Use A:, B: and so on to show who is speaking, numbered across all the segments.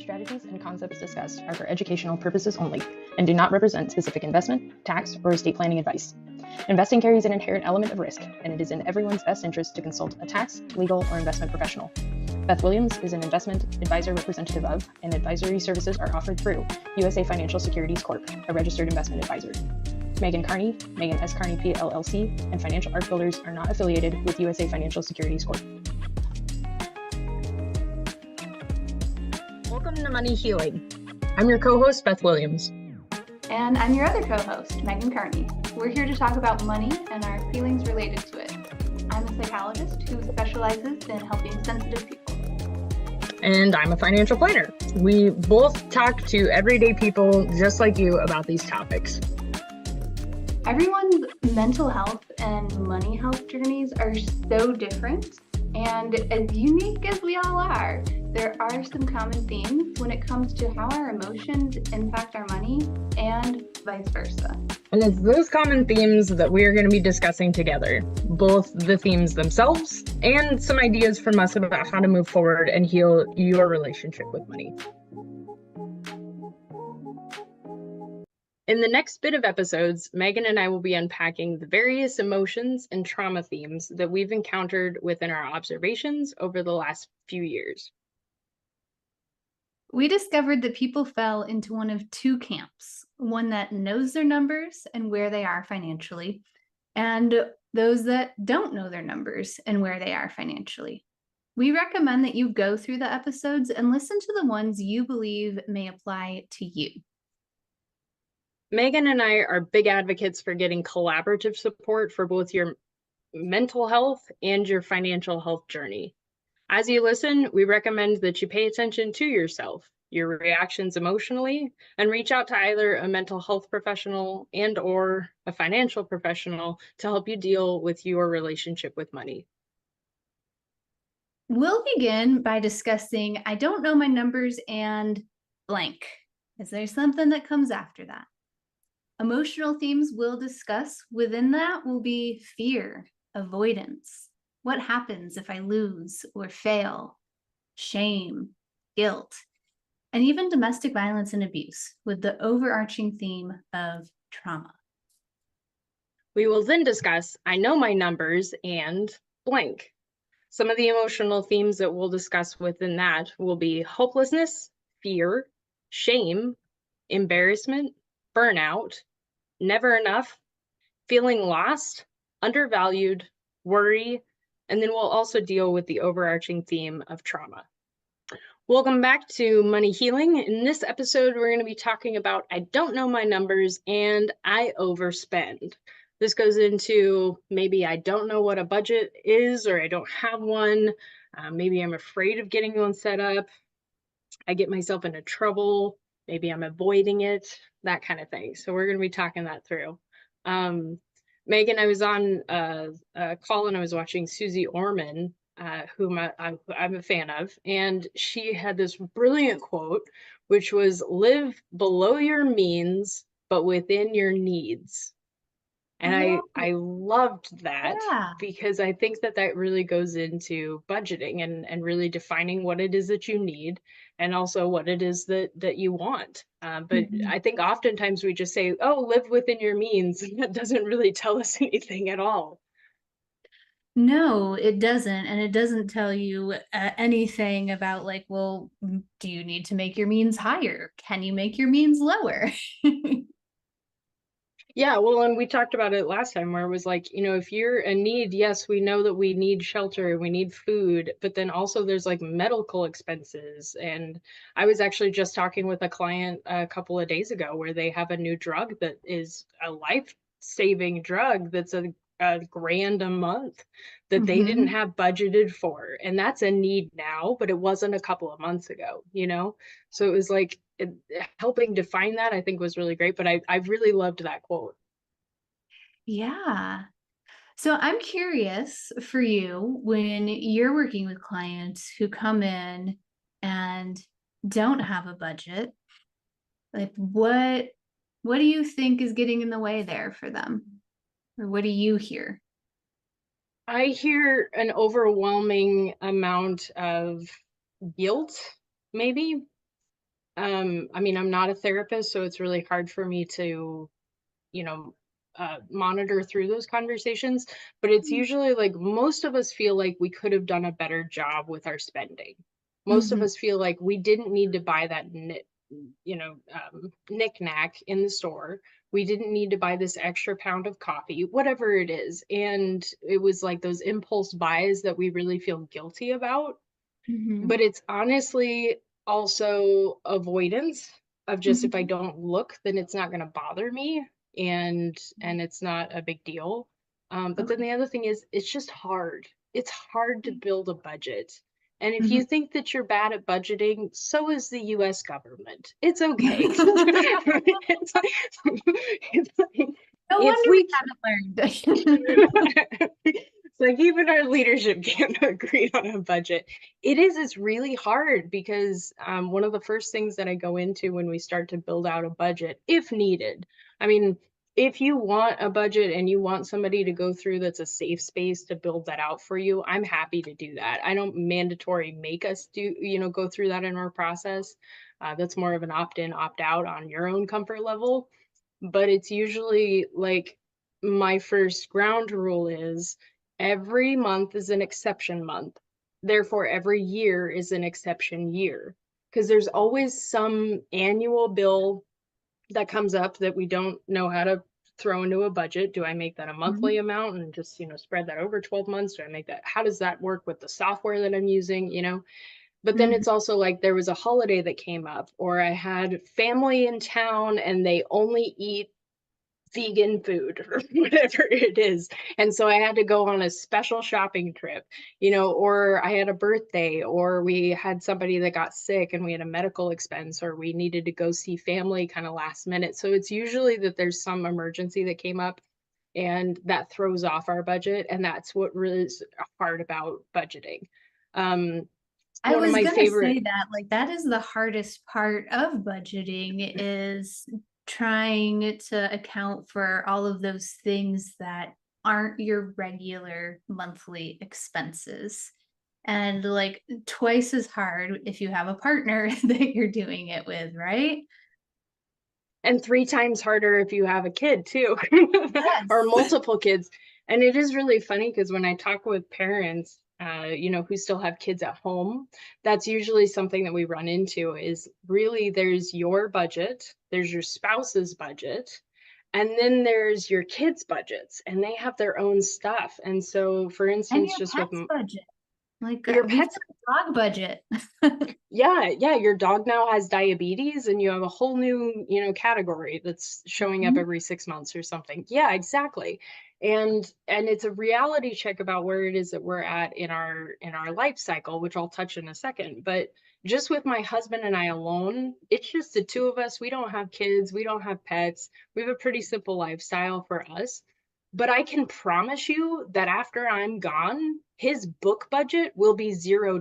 A: strategies and concepts discussed are for educational purposes only and do not represent specific investment, tax, or estate planning advice. Investing carries an inherent element of risk, and it is in everyone's best interest to consult a tax, legal, or investment professional. Beth Williams is an investment advisor representative of, and advisory services are offered through USA Financial Securities Corp., a registered investment advisor. Megan Carney, Megan S. Carney PLLC, and Financial Art Builders are not affiliated with USA Financial Securities Corp.
B: Welcome to Money Healing. I'm your co-host, Beth Williams.
C: And I'm your other co-host, Megan Carney. We're here to talk about money and our feelings related to it. I'm a psychologist who specializes in helping sensitive people.
B: And I'm a financial planner. We both talk to everyday people just like you about these topics.
C: Everyone's mental health and money health journeys are so different. And as unique as we all are, there are some common themes when it comes to how our emotions impact our money and vice versa.
B: And it's those common themes that we are going to be discussing together, both the themes themselves and some ideas from us about how to move forward and heal your relationship with money. In the next bit of episodes, Megan and I will be unpacking the various emotions and trauma themes that we've encountered within our observations over the last few years.
C: We discovered that people fell into one of two camps, one that knows their numbers and where they are financially, and those that don't know their numbers and where they are financially. We recommend that you go through the episodes and listen to the ones you believe may apply to you.
B: Megan and I are big advocates for getting collaborative support for both your mental health and your financial health journey. As you listen, we recommend that you pay attention to yourself, your reactions emotionally, and reach out to either a mental health professional and or a financial professional to help you deal with your relationship with money.
C: We'll begin by discussing I don't know my numbers and blank. Is there something that comes after that? Emotional themes we'll discuss within that will be fear, avoidance, what happens if I lose or fail, shame, guilt, and even domestic violence and abuse, with the overarching theme of trauma.
B: We will then discuss I know my numbers and blank. Some of the emotional themes that we'll discuss within that will be hopelessness, fear, shame, embarrassment, burnout, never enough, feeling lost, undervalued, worry, and then we'll also deal with the overarching theme of trauma. Welcome back to Money Healing. In this episode, we're going to be talking about I don't know my numbers and I overspend. This goes into maybe I don't know what a budget is or I don't have one. Maybe I'm afraid of getting one set up. I get myself into trouble. Maybe I'm avoiding it, that kind of thing. So we're going to be talking that through. Megan, I was on a call and I was watching Susie Orman, whom I'm a fan of, and she had this brilliant quote, which was live below your means, but within your needs. And I loved that because I think that really goes into budgeting and really defining what it is that you need and also what it is that you want. But I think oftentimes we just say, oh, live within your means. And that doesn't really tell us anything at all.
C: No, it doesn't. And it doesn't tell you anything about like, well, do you need to make your means higher? Can you make your means lower?
B: Yeah, well, and we talked about it last time where it was like, if you're in need, yes, we know that we need shelter, we need food, but then also there's like medical expenses. And I was actually just talking with a client a couple of days ago where they have a new drug that is a life-saving drug that's a grand a month that they didn't have budgeted for. And that's a need now, but it wasn't a couple of months ago, So it was like helping define that, I think was really great. But I really loved that quote.
C: Yeah. So I'm curious for you when you're working with clients who come in and don't have a budget, like what do you think is getting in the way there for them? Or what do you hear?
B: I hear an overwhelming amount of guilt, maybe. I mean, I'm not a therapist, so it's really hard for me to, you know, monitor through those conversations. But it's usually like most of us feel like we could have done a better job with our spending. Most of
C: Mhm.
B: us feel like we didn't need to buy that knickknack in the store. We didn't need to buy this extra pound of coffee, whatever it is. And it was like those impulse buys that we really feel guilty about.
C: Mhm.
B: But it's honestly also avoidance of just if I
C: Mhm.
B: don't look, then it's not going to bother me and it's not a big deal. But then
C: Okay.
B: the other thing is it's just hard. It's hard to build a budget. And if you
C: Mhm.
B: think that you're bad at budgeting, so is the US government. It's okay. It's like, it's like
C: No
B: if
C: wonder we
B: we
C: haven't learned.
B: it's like even our leadership can't agree on a budget. It's really hard because one of the first things that I go into when we start to build out a budget, if needed, I mean, if you want a budget and you want somebody to go through that's a safe space to build that out for you, I'm happy to do that. I don't mandatory make us do, go through that in our process. That's more of an opt in, opt out on your own comfort level. But it's usually like my first ground rule is every month is an exception month. Therefore, every year is an exception year because there's always some annual bill that comes up that we don't know how to throw into a budget. Do I make that a monthly
C: Mhm.
B: amount and just, spread that over 12 months? Do I make that? How does that work with the software that I'm using? But then
C: Mhm.
B: it's also like there was a holiday that came up, or I had family in town and they only eat vegan food or whatever it is. And so I had to go on a special shopping trip, or I had a birthday, or we had somebody that got sick and we had a medical expense, or we needed to go see family kind of last minute. So it's usually that there's some emergency that came up and that throws off our budget. And that's what really is hard about budgeting. Um,
C: I
B: one of
C: was
B: my
C: gonna
B: favorite
C: say that, like, that is the hardest part of budgeting is trying to account for all of those things that aren't your regular monthly expenses. And like twice as hard if you have a partner that you're doing it with, right?
B: and 3 times harder if you have a kid too, or
C: Yes.
B: multiple kids. And it is really funny because when I talk with parents, who still have kids at home, that's usually something that we run into is really there's your budget, there's your spouse's budget, and then there's your kids' budgets, and they have their own stuff. And so, for
C: And
B: instance,
C: your
B: just with
C: pet's budget. Like
B: your
C: we've
B: pets,
C: got a dog budget.
B: yeah, your dog now has diabetes and you have a whole new, category that's showing up
C: Mhm.
B: every 6 months or something. Yeah, exactly. And it's a reality check about where it is that we're at in our life cycle, which I'll touch in a second. But just with my husband and I alone, it's just the two of us. We don't have kids, we don't have pets. We have a pretty simple lifestyle for us. But I can promise you that after I'm gone, his book budget will be $0.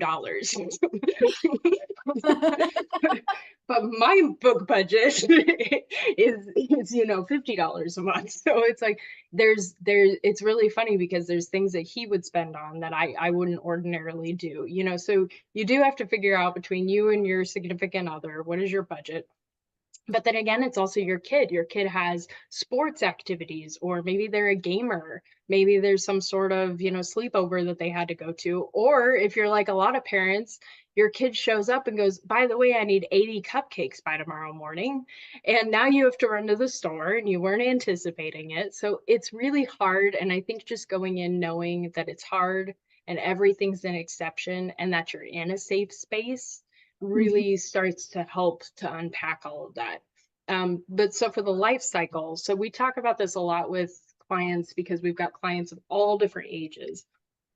B: But my book budget is $50 a month. So it's like there's it's really funny because there's things that he would spend on that I wouldn't ordinarily do. So you do have to figure out between you and your significant other, what is your budget? But then again, it's also your kid. Your kid has sports activities, or maybe they're a gamer. Maybe there's some sort of, sleepover that they had to go to. Or if you're like a lot of parents, your kid shows up and goes, by the way, I need 80 cupcakes by tomorrow morning. And now you have to run to the store and you weren't anticipating it. So it's really hard. And I think just going in knowing that it's hard and everything's an exception and that you're in a safe space
C: Mhm.
B: really starts to help to unpack all of that. But so for the life cycle, so we talk about this a lot with clients because we've got clients of all different ages.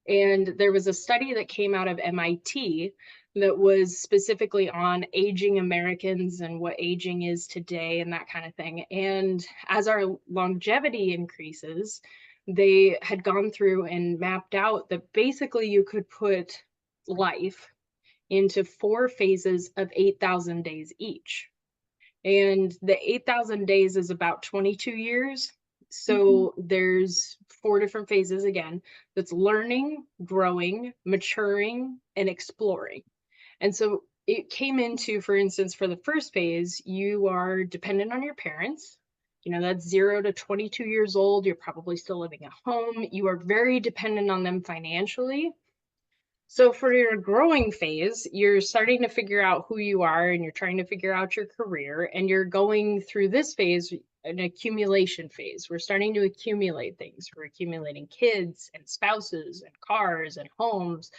B: And there was a study that came out of MIT that was specifically on aging Americans and what aging is today and that kind of thing. And as our longevity increases, they had gone through and mapped out that basically you could put life into 4 phases of 8,000 days each. And the 8,000 days is about 22 years.
C: Mhm.
B: So there's 4 different phases again. That's learning, growing, maturing, and exploring. And so it came into, for instance, for the first phase, you are dependent on your parents. That's 0 to 22 years old. You're probably still living at home. You are very dependent on them financially. So for your growing phase, you're starting to figure out who you are and you're trying to figure out your career, and you're going through this phase, an accumulation phase. We're starting to accumulate things. We're accumulating kids and spouses and cars and homes.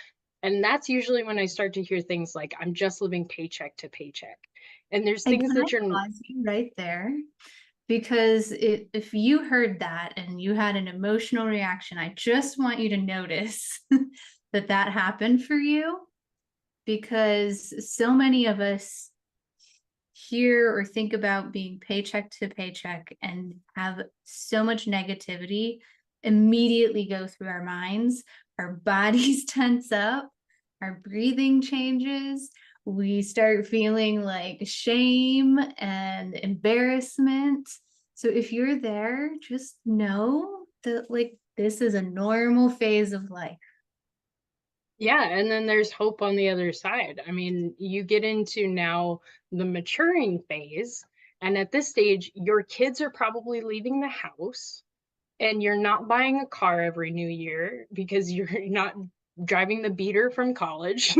B: And that's usually when I start to hear things like, I'm just living paycheck to paycheck. And there's
C: And
B: things
C: can
B: that
C: I pause you right there? Because if you heard that and you had an emotional reaction, I just want you to notice that that happened for you, because so many of us hear or think about being paycheck to paycheck and have so much negativity immediately go through our minds. Our bodies tense up, our breathing changes. We start feeling like shame and embarrassment. So if you're there, just know that like this is a normal phase of life.
B: Yeah, and then there's hope on the other side. I mean, you get into now the maturing phase, and at this stage, your kids are probably leaving the house, and you're not buying a car every new year because you're not driving the beater from college.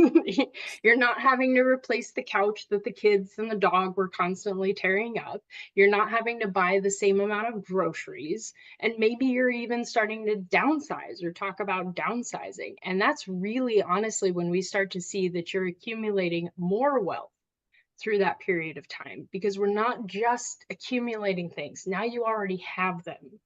B: You're not having to replace the couch that the kids and the dog were constantly tearing up. You're not having to buy the same amount of groceries. And maybe you're even starting to downsize or talk about downsizing. And that's really honestly when we start to see that you're accumulating more wealth through that period of time, because we're not just accumulating things. Now you already have them.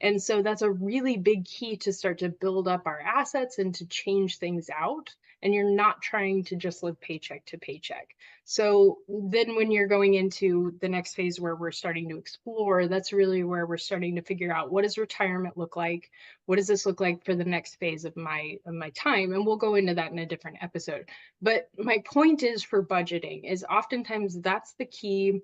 B: And so that's a really big key to start to build up our assets and to change things out. And you're not trying to just live paycheck to paycheck. So then when you're going into the next phase where we're starting to explore, that's really where we're starting to figure out, what does retirement look like? What does this look like for the next phase of my time? And we'll go into that in a different episode. But my point is, for budgeting, is oftentimes that's the key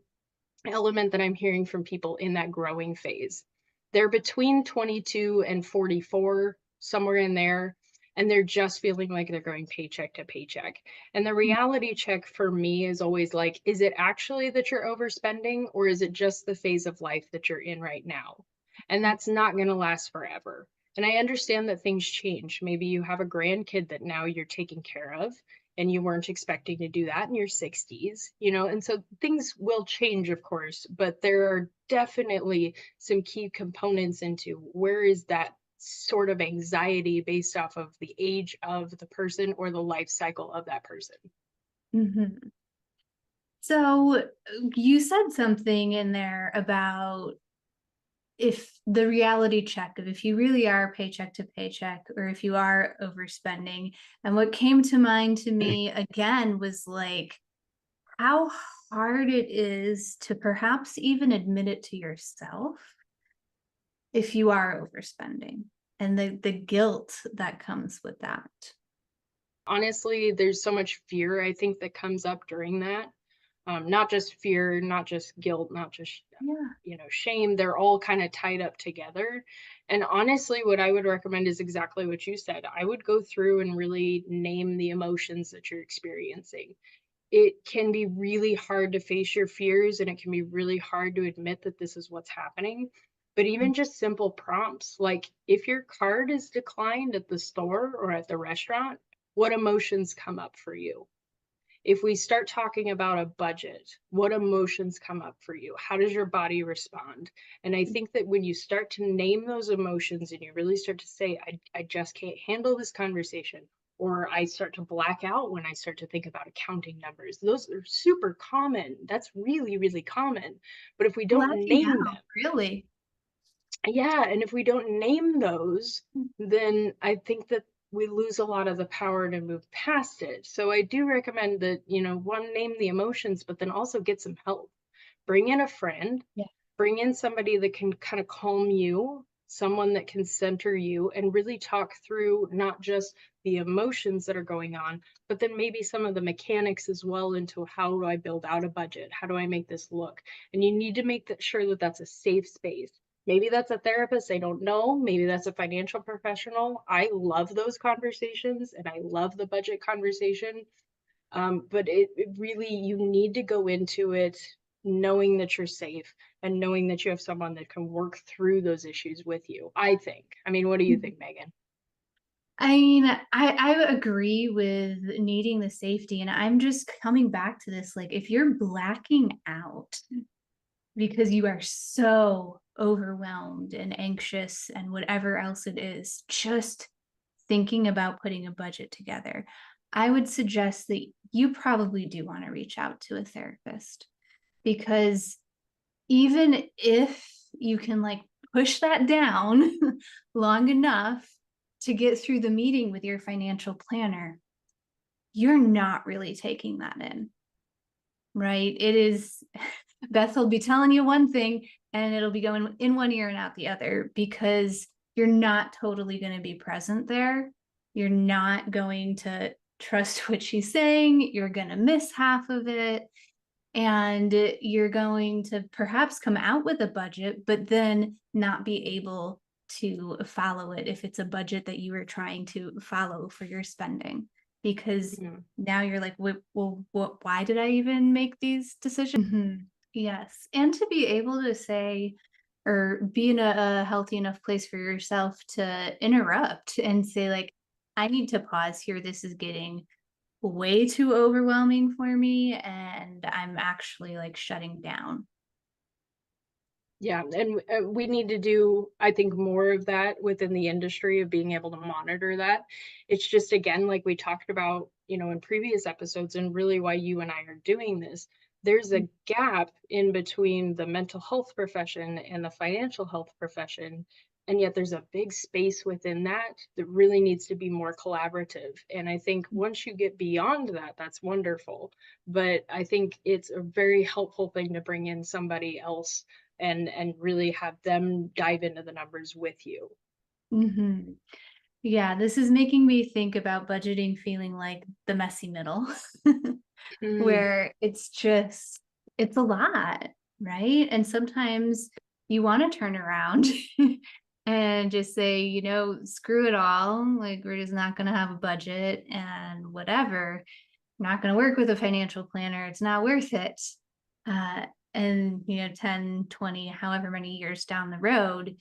B: element that I'm hearing from people in that growing phase. They're between 22 and 44, somewhere in there, and they're just feeling like they're going paycheck to paycheck. And the reality check for me is always like, is it actually that you're overspending, or is it just the phase of life that you're in right now? And that's not going to last forever. And I understand that things change. Maybe you have a grandkid that now you're taking care of, and you weren't expecting to do that in your 60s, and so things will change, of course, but there are definitely some key components into where is that sort of anxiety based off of the age of the person or the life cycle of that person.
C: Mm-hmm. So you said something in there about if the reality check of if you really are paycheck to paycheck or if you are overspending. And what came to mind to me again was like how hard it is to perhaps even admit it to yourself if you are overspending, and the guilt that comes with that.
B: Honestly, there's so much fear, I think, that comes up during that. Not just fear, not just guilt, not just shame. They're all kind of tied up together. And honestly, what I would recommend is exactly what you said. I would go through and really name the emotions that you're experiencing. It can be really hard to face your fears, and it can be really hard to admit that this is what's happening. But even just simple prompts, like if your card is declined at the store or at the restaurant, what emotions come up for you? If we start talking about a budget, what emotions come up for you? How does your body respond? And I think that when you start to name those emotions and you really start to say, I just can't handle this conversation, or I start to black out when I start to think about accounting numbers, those are super common. That's really, really common. But if we don't name them,
C: Really?
B: yeah, and if we don't name those, then I think that we lose a lot of the power to move past it. So I do recommend that, one, name the emotions, but then also get some help. Bring in a friend,
C: Yeah.
B: bring in somebody that can kind of calm you, someone that can center you and really talk through not just the emotions that are going on, but then maybe some of the mechanics as well, into how do I build out a budget? How do I make this look? And you need to make sure that that's a safe space. Maybe that's a therapist, I don't know. Maybe that's a financial professional. I love those conversations and I love the budget conversation. But it really, you need to go into it knowing that you're safe and knowing that you have someone that can work through those issues with you, I think. I mean, what do you think, Megan?
C: I mean, I agree with needing the safety, and I'm just coming back to this, like, if you're blacking out because you are so overwhelmed and anxious and whatever else it is, just thinking about putting a budget together, I would suggest that you probably do want to reach out to a therapist, because even if you can like push that down long enough to get through the meeting with your financial planner, you're not really taking that in, right? It is, Beth will be telling you one thing and it'll be going in one ear and out the other, because you're not totally going to be present there. You're not going to trust what she's saying. You're going to miss half of it. And you're going to perhaps come out with a budget, but then not be able to follow it if it's a budget that you were trying to follow for your spending. Because now you're like, well, why did I even make these decisions? Yes. And to be able to say, or be in a healthy enough place for yourself to interrupt and say, like, I need to pause here. This is getting way too overwhelming for me, and I'm actually like shutting down.
B: Yeah, and we need to do, I think, more of that within the industry of being able to monitor that. It's just, again, like we talked about, in previous episodes, and really why you and I are doing this, there's a gap in between the mental health profession and the financial health profession. And yet there's a big space within that that really needs to be more collaborative. And I think once you get beyond that, that's wonderful. But I think it's a very helpful thing to bring in somebody else and really have them dive into the numbers with you.
C: Mm-hmm. Yeah, this is making me think about budgeting feeling like the messy middle, where it's a lot, right? And sometimes you want to turn around and just say, screw it all. Like, we're just not going to have a budget and whatever. Not going to work with a financial planner. It's not worth it. Uh, and 10, 20, however many years down the road,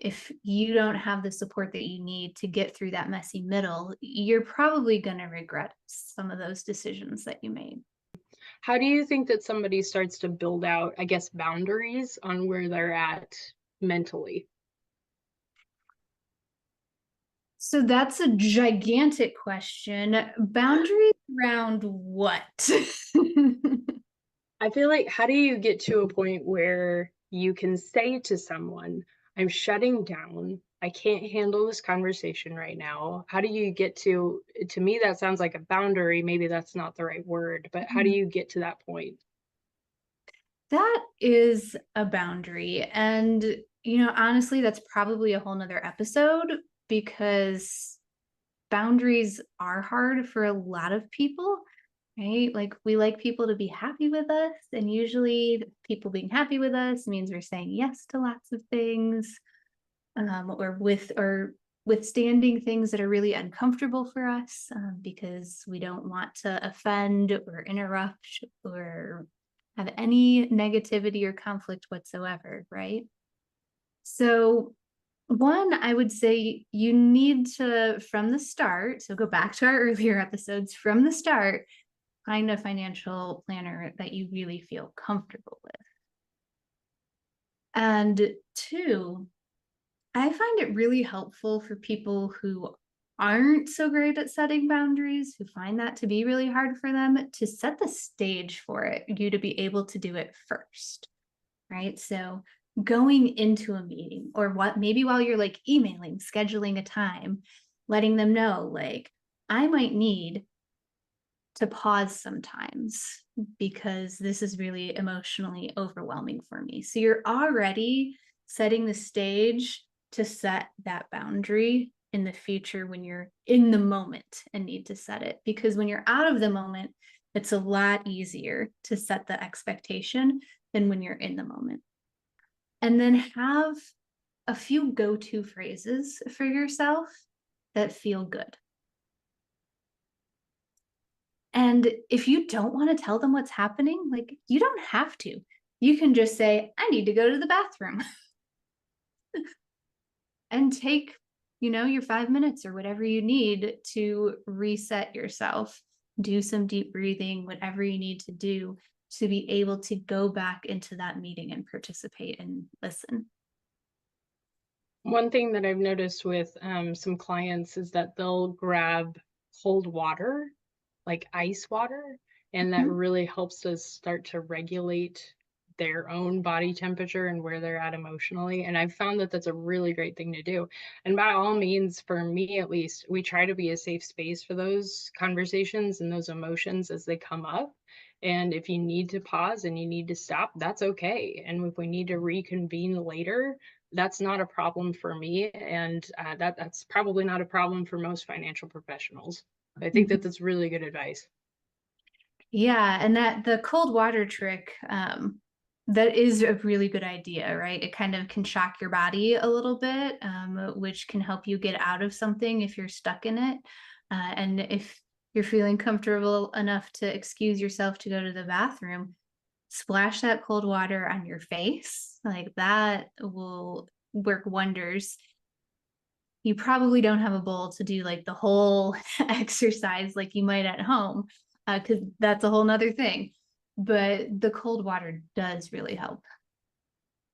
C: if you don't have the support that you need to get through that messy middle, you're probably going to regret some of those decisions that you made.
B: How do you think that somebody starts to build out, I guess, boundaries on where they're at mentally?
C: So that's a gigantic question. Boundaries around what?
B: I feel like, how do you get to a point where you can say to someone, I'm shutting down. I can't handle this conversation right now. How do you get to me, that sounds like a boundary. Maybe that's not the right word, but how do you get to that point?
C: That is a boundary. And, honestly, that's probably a whole nother episode, because boundaries are hard for a lot of people, right? Like, we like people to be happy with us. And usually people being happy with us means we're saying yes to lots of things, or withstanding things that are really uncomfortable for us, because we don't want to offend or interrupt or have any negativity or conflict whatsoever, right? So, one, I would say you need to, from the start, so go back to our earlier episodes, from the start, find a financial planner that you really feel comfortable with. And two, I find it really helpful for people who aren't so great at setting boundaries, who find that to be really hard for them, to set the stage for it, you to be able to do it first, right? So going into a meeting, or what, maybe while you're like emailing, scheduling a time, letting them know, like, I might need to pause sometimes because this is really emotionally overwhelming for me. So you're already setting the stage to set that boundary in the future when you're in the moment and need to set it. Because when you're out of the moment, it's a lot easier to set the expectation than when you're in the moment. And then have a few go-to phrases for yourself that feel good. And if you don't want to tell them what's happening, like, you don't have to. You can just say, I need to go to the bathroom and take, your 5 minutes or whatever you need to reset yourself. Do some deep breathing, whatever you need to do to be able to go back into that meeting and participate and listen.
B: One thing that I've noticed with some clients is that they'll grab cold water, like ice water, and that really helps us start to regulate their own body temperature and where they're at emotionally. And I've found that that's a really great thing to do. And by all means, for me at least, we try to be a safe space for those conversations and those emotions as they come up. And if you need to pause and you need to stop, that's okay. And if we need to reconvene later, that's not a problem for me. And that's probably not a problem for most financial professionals. I think that that's really good advice.
C: Yeah, and that the cold water trick, that is a really good idea, right? It kind of can shock your body a little bit, which can help you get out of something if you're stuck in it. And if you're feeling comfortable enough to excuse yourself to go to the bathroom, splash that cold water on your face. Like, that will work wonders. You probably don't have a bowl to do like the whole exercise like you might at home, because that's a whole nother thing. But the cold water does really help.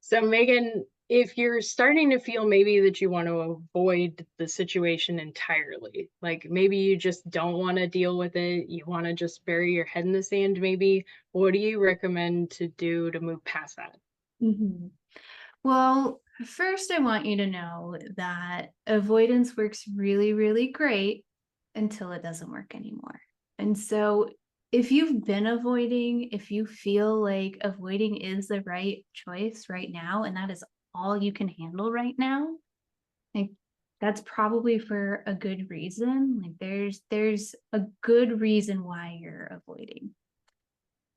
B: So Megan, if you're starting to feel maybe that you want to avoid the situation entirely, like maybe you just don't want to deal with it, you want to just bury your head in the sand, maybe, what do you recommend to do to move past that?
C: Well, first, I want you to know that avoidance works really, really great until it doesn't work anymore. And so, if you've been avoiding, if you feel like avoiding is the right choice right now, and that is all you can handle right now, like, that's probably for a good reason. Like, there's a good reason why you're avoiding.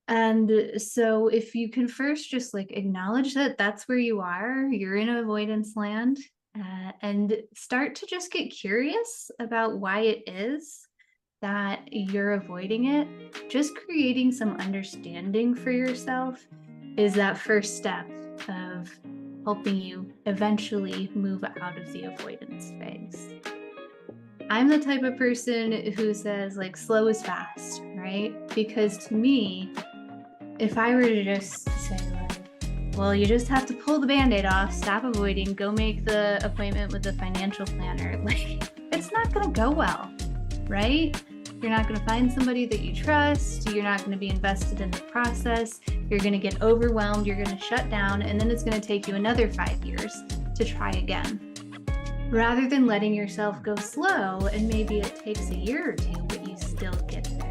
C: And so if you can first just like acknowledge that that's where you are, you're in avoidance land, and start to just get curious about why it is that you're avoiding it. Just creating some understanding for yourself is that first step of helping you eventually move out of the avoidance phase. I'm the type of person who says like slow is fast, right? Because to me, if I were to just say like, well, you just have to pull the Band-Aid off, stop avoiding, go make the appointment with the financial planner, like, it's not gonna go well, right? You're not gonna find somebody that you trust, you're not gonna be invested in the process, you're gonna get overwhelmed, you're gonna shut down, and then it's gonna take you another 5 years to try again. Rather than letting yourself go slow, and maybe it takes a year or two, but you still get there.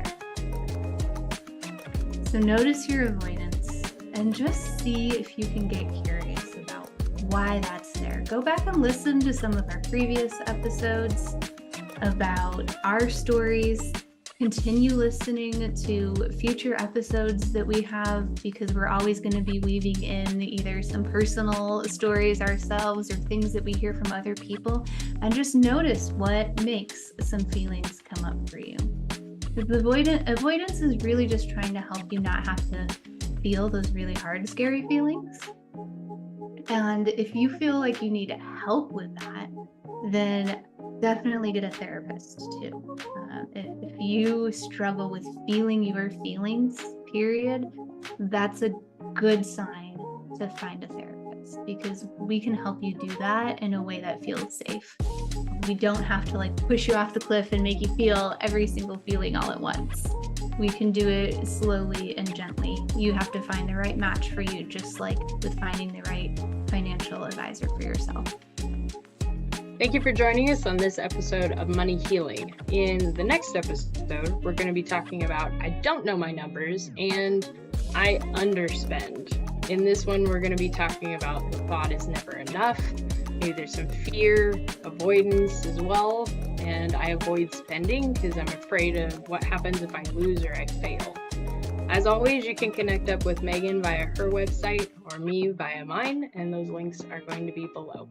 C: So notice your avoidance and just see if you can get curious about why that's there. Go back and listen to some of our previous episodes about our stories. Continue listening to future episodes that we have, because we're always going to be weaving in either some personal stories ourselves or things that we hear from other people, and just notice what makes some feelings come up for you. Avoidance is really just trying to help you not have to feel those really hard, scary feelings. And if you feel like you need help with that, then definitely get a therapist too. If you struggle with feeling your feelings, period, that's a good sign to find a therapist, because we can help you do that in a way that feels safe. We don't have to like push you off the cliff and make you feel every single feeling all at once. We can do it slowly and gently. You have to find the right match for you, just like with finding the right financial advisor for yourself.
B: Thank you for joining us on this episode of Money Healing. In the next episode, we're going to be talking about I don't know my numbers and I underspend. In this one, we're going to be talking about the thought is never enough. Maybe there's some fear, avoidance as well. And I avoid spending because I'm afraid of what happens if I lose or I fail. As always, you can connect up with Megan via her website or me via mine, and those links are going to be below.